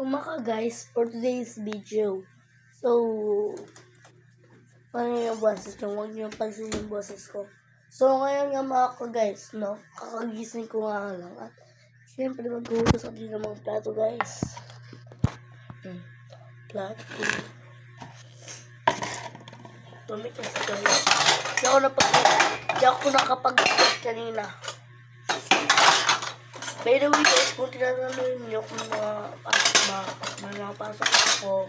Umaka guys for today's video. So, ano yung boses ko? Huwag niyo pansin yung boses ko. So, ngayon nga mga ka guys, no? Kakagising ko nga lang. At, syempre, maghuhugas ako din ng mga plato guys. Plato. Tumikas guys. Di ako nakapag-upload kanina. By the way guys, kung tinatanong niyo kung pasok ako,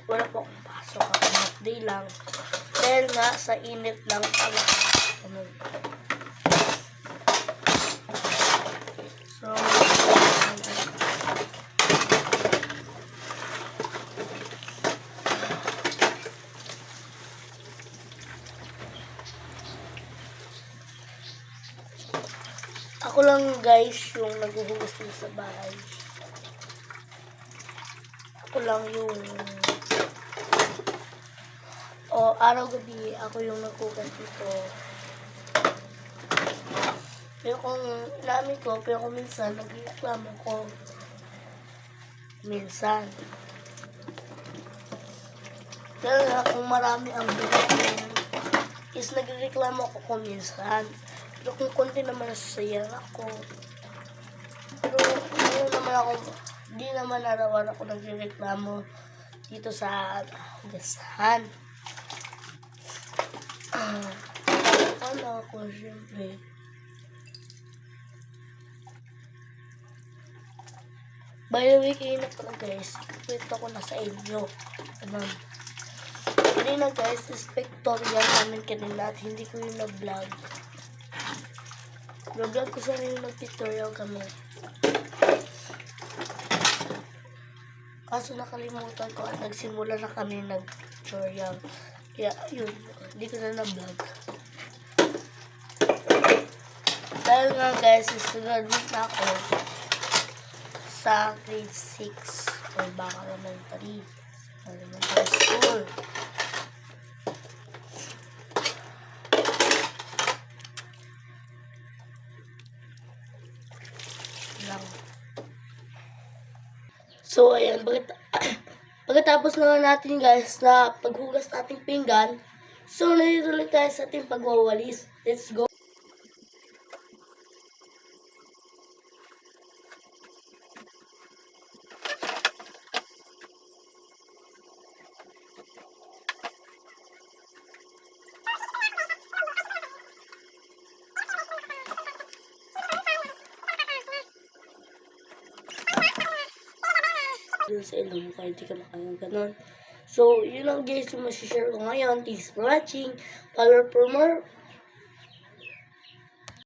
wala po akong pasok. Ako half day lang. Dahil nga sa init lang pala. So, ako lang guys yung naghuhugas dito sa bahay. Ako lang yung araw-gabi ako yung naghuhugas dito. Pero kung namin ko, pero kung minsan nagreklamo ko. Minsan. Pero kung marami ang bigat is nagreklamo ako kung minsan. Pero kung konti naman nasasayang ako. Pero di naman araw-araw ako nagreklamo dito sa hugasan. Ano ako, syempre. By the way, kayo na pala guys, ikukwento ko na sa inyo. Kanina guys, inspectorial namin kanina at hindi ko yung na-vlog. Na-vlog ko sa rin yung nag-tutorial kami. Kaso nakalimutan ko at nagsimula na kami nag-tutorial. Kaya yun, hindi ko na na-vlog. Dahil nga guys, is-graduate na ako sa grade 6 or baka elementary school. So, ayan, pagkatapos na natin guys na paghugas nating pinggan, so natutuloy tayo sa ating pagwawalis. Let's go! Dun sa ilong kahit di ka makaya ganon. So, yun lang guys yung masishare ko ngayon. Thanks for watching. Follow for more